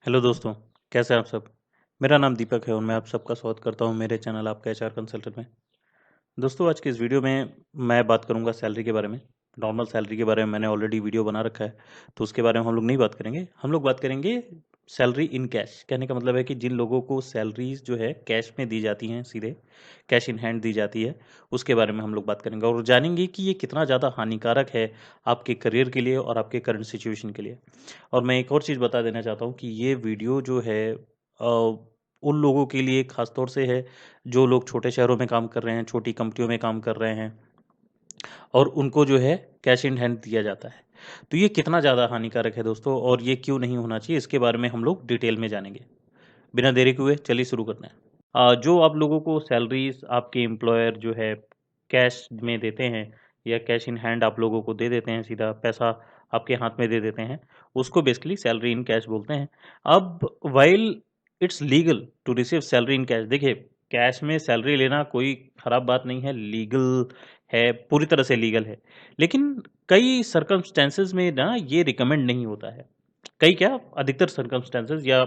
Hello दोस्तों, कैसे हैं आप सब? मेरा नाम दीपक है और मैं आप सबका स्वागत करता हूं मेरे चैनल आपका एचआर कंसल्टेंट में। दोस्तों, आज की इस वीडियो में मैं बात करूंगा सैलरी के बारे में। नॉर्मल सैलरी के बारे में मैंने ऑलरेडी वीडियो बना रखा है, तो उसके बारे में हम लोग नहीं बात करेंगे। हम लोग बात करेंगे सैलरी इन कैश। कहने का मतलब है कि जिन लोगों को सैलरीज जो है कैश में दी जाती हैं, सीधे कैश इन हैंड दी जाती है, उसके बारे में हम लोग बात करेंगे और जानेंगे कि ये कितना ज़्यादा हानिकारक है आपके करियर के लिए और आपके करंट सिचुएशन के लिए। और मैं एक और चीज़ बता देना चाहता हूँ कि ये वीडियो जो है उन लोगों के लिए ख़ास तौर से है, जो लोग छोटे शहरों में काम कर रहे हैं, छोटी कंपनियों में काम कर रहे हैं और उनको जो है कैश इन हैंड दिया जाता है। तो ये कितना ज़्यादा हानिकारक है दोस्तों और ये क्यों नहीं होना चाहिए, इसके बारे में हम लोग डिटेल में जानेंगे। बिना देरी के हुए चलिए शुरू करते हैं। जो आप लोगों को सैलरीज़ आपके एम्प्लॉयर जो है कैश में देते हैं या कैश इन हैंड आप लोगों को दे देते हैं, सीधा पैसा आपके हाथ में दे देते हैं, उसको बेसिकली सैलरी इन कैश बोलते हैं। अब while it's legal to receive salary in cash, देखिए कैश में सैलरी लेना कोई खराब बात नहीं है, लीगल है, पूरी तरह से लीगल है। लेकिन कई सर्कमस्टेंसेस में ना ये रिकमेंड नहीं होता है। कई क्या, अधिकतर सर्कमस्टेंसेस या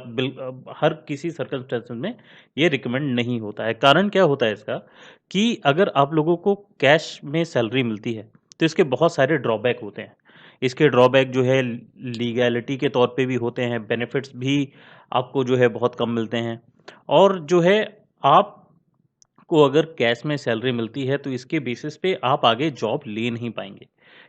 हर किसी सर्कमस्टेंसेस में ये रिकमेंड नहीं होता है। कारण क्या होता है इसका कि अगर आप लोगों को कैश में सैलरी मिलती है तो इसके बहुत सारे ड्रॉबैक होते हैं। इसके ड्रॉबैक जो है लीगैलिटी के तौर पे भी होते हैं, बेनिफिट्स भी आपको जो है बहुत कम मिलते हैं। और जो है आपको अगर कैश में सैलरी मिलती है तो इसके बेसिस पे आप आगे जॉब ले नहीं पाएंगे,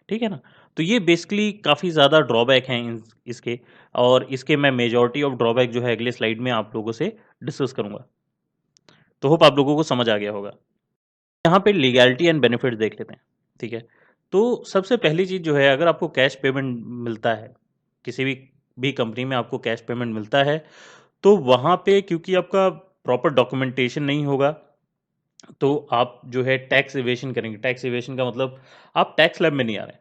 ठीक है ना। तो ये बेसिकली काफ़ी ज़्यादा ड्रॉबैक हैं इसके, और इसके मैं मेजॉरिटी ऑफ ड्रॉबैक जो है अगले स्लाइड में आप लोगों से डिस्कस करूंगा। तो होप आप लोगों को समझ आ गया होगा। यहाँ पे लीगैलिटी एंड बेनिफिट देख लेते हैं, ठीक है। तो सबसे पहली चीज़ जो है, अगर आपको कैश पेमेंट मिलता है, किसी भी कंपनी में आपको कैश पेमेंट मिलता है, तो वहाँ पे क्योंकि आपका प्रॉपर डॉक्यूमेंटेशन नहीं होगा, तो आप जो है टैक्स इवेशन करेंगे। टैक्स इवेशन का मतलब आप टैक्स लैब में नहीं आ रहे हैं,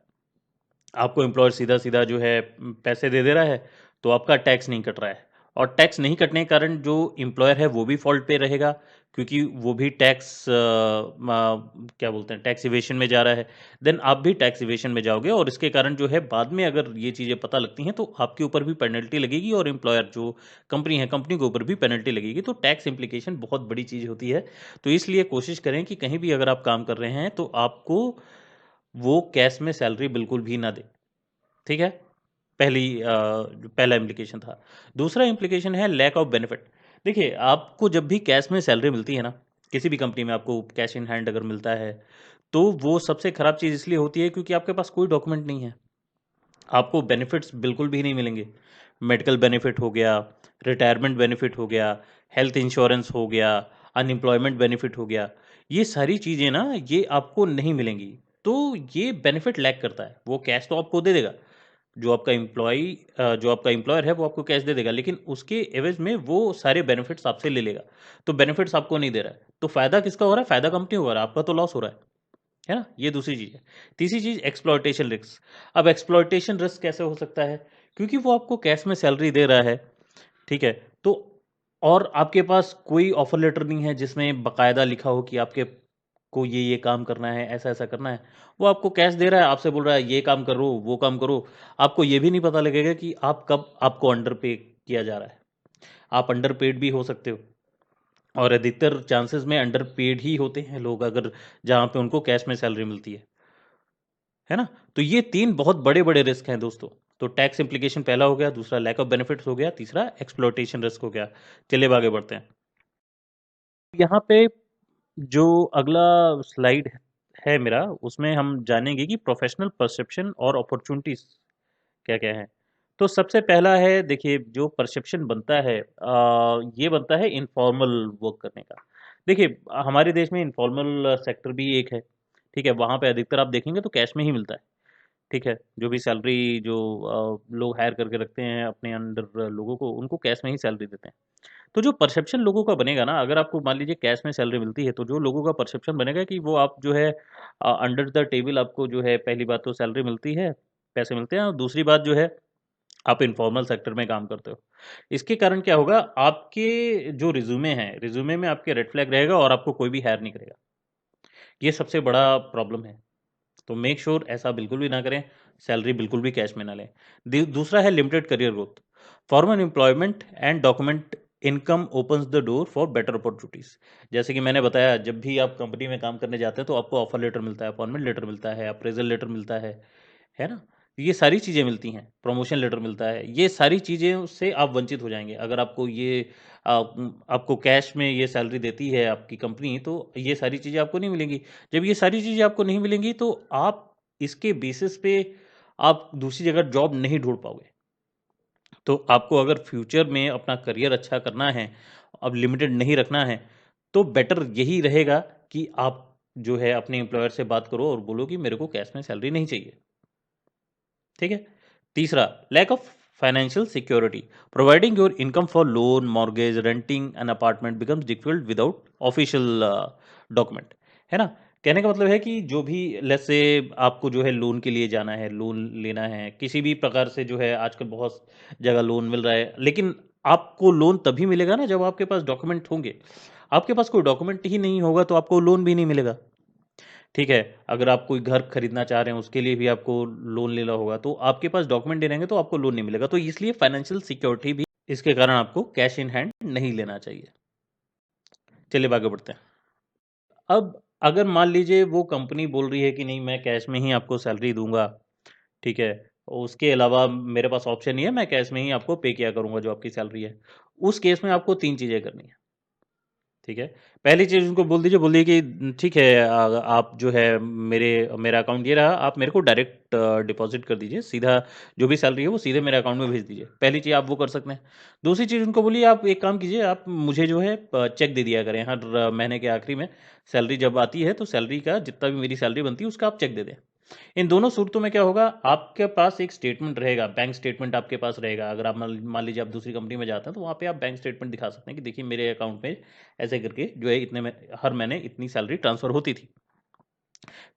आपको एम्प्लॉयर सीधा सीधा जो है पैसे दे दे रहा है, तो आपका टैक्स नहीं कट रहा है। और टैक्स नहीं कटने के कारण जो एम्प्लॉयर है वो भी फॉल्ट पे रहेगा, क्योंकि वो भी टैक्स क्या बोलते हैं, टैक्स इवेशन में जा रहा है। देन आप भी टैक्स इवेशन में जाओगे और इसके कारण जो है बाद में अगर ये चीज़ें पता लगती हैं तो आपके ऊपर भी पेनल्टी लगेगी और एम्प्लॉयर जो कंपनी है, कंपनी के ऊपर भी पेनल्टी लगेगी। तो टैक्स इम्प्लीकेशन बहुत बड़ी चीज़ होती है। तो इसलिए कोशिश करें कि कहीं भी अगर आप काम कर रहे हैं तो आपको वो कैश में सैलरी बिल्कुल भी ना दे, ठीक है। जो पहला इम्प्लीकेशन था। दूसरा इम्प्लीकेशन है लैक ऑफ बेनिफिट। देखिए, आपको जब भी कैश में सैलरी मिलती है ना, किसी भी कंपनी में आपको कैश इन हैंड अगर मिलता है, तो वो सबसे खराब चीज़ इसलिए होती है क्योंकि आपके पास कोई डॉक्यूमेंट नहीं है। आपको बेनिफिट्स बिल्कुल भी नहीं मिलेंगे। मेडिकल बेनिफिट हो गया, रिटायरमेंट बेनिफिट हो गया, हेल्थ इंश्योरेंस हो गया, अनएम्प्लॉयमेंट बेनिफिट हो गया, ये सारी चीज़ें ना ये आपको नहीं मिलेंगी। तो ये बेनिफिट लैक करता है। वो कैश तो आपको दे देगा, जो आपका एम्प्लॉयर है वो आपको कैश दे देगा, लेकिन उसके एवज में वो सारे बेनिफिट्स आपसे ले लेगा। तो बेनिफिट्स आपको नहीं दे रहा है, तो फायदा किसका हो रहा है? फायदा कंपनी को हो रहा है, आपका तो लॉस हो रहा है ना। ये दूसरी चीज़ है। तीसरी चीज़ एक्सप्लॉयटेशन रिस्क। अब एक्सप्लॉयटेशन रिस्क कैसे हो सकता है? क्योंकि वो आपको कैश में सैलरी दे रहा है, ठीक है। तो और आपके पास कोई ऑफर लेटर नहीं है जिसमें बकायदा लिखा हो कि आपके को ये काम करना है, ऐसा ऐसा करना है। वो आपको कैश दे रहा है, आपसे बोल रहा है ये काम करो, वो काम करो। आपको ये भी नहीं पता लगेगा कि आप कब आपको अंडर पे किया जा रहा है। आप अंडर पेड भी हो सकते हो, और अधिकतर चांसेस में अंडर पेड ही होते हैं लोग, अगर जहाँ पे उनको कैश में सैलरी मिलती है ना। तो ये तीन बहुत बड़े बड़े रिस्क हैं दोस्तों। तो टैक्स इम्प्लीकेशन पहला हो गया, दूसरा लैक ऑफ बेनिफिट्स हो गया, तीसरा एक्सप्लोटेशन रिस्क हो गया। चलिए अब आगे बढ़ते हैं। यहाँ पे जो अगला स्लाइड है मेरा, उसमें हम जानेंगे कि प्रोफेशनल परसेप्शन और अपॉर्चुनिटीज क्या क्या है। तो सबसे पहला है, देखिए जो परसेप्शन बनता है, ये बनता है इनफॉर्मल वर्क करने का। देखिए हमारे देश में इनफॉर्मल सेक्टर भी एक है, ठीक है। वहाँ पे अधिकतर आप देखेंगे तो कैश में ही मिलता है, ठीक है। जो भी सैलरी जो लोग हायर करके रखते हैं अपने अंडर लोगों को, उनको कैश में ही सैलरी देते हैं। तो जो परसेप्शन लोगों का बनेगा ना, अगर आपको मान लीजिए कैश में सैलरी मिलती है, तो जो लोगों का परसेप्शन बनेगा कि वो आप जो है अंडर द टेबल आपको जो है, पहली बात तो सैलरी मिलती है, पैसे मिलते हैं, और दूसरी बात जो है आप इनफॉर्मल सेक्टर में काम करते हो। इसके कारण क्या होगा, आपके जो रिज्यूमे है, रिज्यूमे में आपके रेड फ्लैग रहेगा और आपको कोई भी हायर नहीं करेगा। ये सबसे बड़ा प्रॉब्लम है। तो मेक श्योर ऐसा बिल्कुल भी ना करें, सैलरी बिल्कुल भी कैश में ना लें। दूसरा है limited career growth. Formal employment and document income opens the door for better opportunities. जैसे कि मैंने बताया, जब भी आप कंपनी में काम करने जाते हैं तो आपको ऑफर लेटर मिलता है, अपॉइंटमेंट लेटर मिलता है, अप्रेजल लेटर मिलता है ना? ये सारी चीज़ें मिलती हैं, प्रमोशन लेटर मिलता है, ये सारी चीज़ें से आप वंचित हो जाएँगे। अगर आपको ये आपको कैश में ये सैलरी देती है आपकी कंपनी, तो ये सारी चीज़ें आपको नहीं मिलेंगी। जब ये सारी चीज़ें आपको नहीं मिलेंगी, तो आप इसके बेसिस पे आप दूसरी जगह जॉब नहीं ढूँढ पाओगे। तो आपको अगर फ्यूचर में अपना करियर अच्छा करना है, अब लिमिटेड नहीं रखना है, तो बेटर यही रहेगा कि आप जो है अपने एम्प्लॉयर से बात करो और बोलो कि मेरे को कैश में सैलरी नहीं चाहिए। ठीक है? तीसरा, lack of financial security. Providing your income for loan, mortgage, renting an apartment becomes difficult without official document. है ना? कहने का मतलब है कि जो भी लेट्स से आपको जो है लोन के लिए जाना है, लोन लेना है, किसी भी प्रकार से जो है आजकल बहुत जगह लोन मिल रहा है, लेकिन आपको लोन तभी मिलेगा ना जब आपके पास डॉक्यूमेंट होंगे। आपके पास कोई डॉक्यूमेंट ही नहीं होगा तो आपको लोन भी नहीं मिलेगा। ठीक है, अगर आप कोई घर खरीदना चाह रहे हैं, उसके लिए भी आपको लोन लेना होगा, तो आपके पास डॉक्यूमेंट नहीं रहेंगे तो आपको लोन नहीं मिलेगा। तो इसलिए फाइनेंशियल सिक्योरिटी भी, इसके कारण आपको कैश इन हैंड नहीं लेना चाहिए। चलिए अब आगे बढ़ते हैं। अब अगर मान लीजिए वो कंपनी बोल रही है कि नहीं, मैं कैश में ही आपको सैलरी दूँगा, ठीक है? उसके अलावा मेरे पास ऑप्शन नहीं है, मैं कैश में ही आपको पे किया करूँगा जो आपकी सैलरी है। उस केस में आपको 3 चीज़ें करनी है। ठीक है। पहली चीज़ उनको बोल दिए कि ठीक है, आप जो है मेरा अकाउंट ये रहा, आप मेरे को डायरेक्ट डिपॉज़िट कर दीजिए, सीधा जो भी सैलरी है वो सीधे मेरे अकाउंट में भेज दीजिए। पहली चीज़ आप वो कर सकते हैं। दूसरी चीज़ उनको बोलिए, आप एक काम कीजिए, आप मुझे जो है चेक दे दिया करें हर महीने के आखिरी में। सैलरी जब आती है तो सैलरी का जितना भी मेरी सैलरी बनती है उसका आप चेक दे दें। इन दोनों सूरतों में क्या होगा, आपके पास एक स्टेटमेंट रहेगा, बैंक स्टेटमेंट आपके पास रहेगा। अगर आप मान मान लीजिए आप दूसरी कंपनी में जाते हैं, तो वहाँ पे आप बैंक स्टेटमेंट दिखा सकते हैं कि देखिए मेरे अकाउंट में ऐसे करके जो है इतने में हर महीने इतनी सैलरी ट्रांसफ़र होती थी।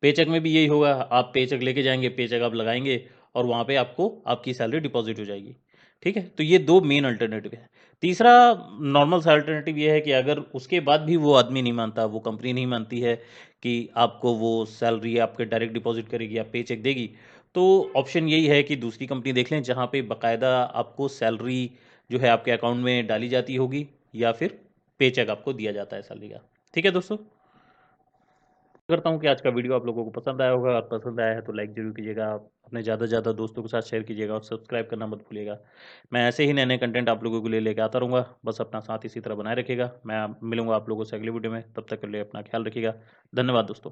पेचेक में भी यही होगा, आप पेचेक लेके जाएँगे, पेचेक आप लगाएँगे और वहाँ पे आपको आपकी सैलरी डिपॉज़िट हो जाएगी। ठीक है? तो ये 2 मेन अल्टरनेटिव है। तीसरा नॉर्मल सा अल्टरनेटिव ये है कि अगर उसके बाद भी वो आदमी नहीं मानता, वो कंपनी नहीं मानती है कि आपको वो सैलरी आपके डायरेक्ट डिपॉज़िट करेगी या पेचेक देगी, तो ऑप्शन यही है कि दूसरी कंपनी देख लें जहाँ पे बाकायदा आपको सैलरी जो है आपके अकाउंट में डाली जाती होगी या फिर पेचेक आपको दिया जाता है सैलरी का। ठीक है दोस्तों? करता हूँ कि आज का वीडियो आप लोगों को पसंद आया होगा, और पसंद आया है तो लाइक ज़रूर कीजिएगा। आप अपने ज़्यादा से ज़्यादा दोस्तों के साथ शेयर कीजिएगा और सब्सक्राइब करना मत भूलिएगा। मैं ऐसे ही नए-नए कंटेंट आप लोगों के लिए लेके आता रहूँगा। बस अपना साथ इसी तरह बनाए रखिएगा। मैं मिलूँगा आप लोगों से अगली वीडियो में। तब तक के लिए अपना ख्याल रखिएगा। धन्यवाद दोस्तों।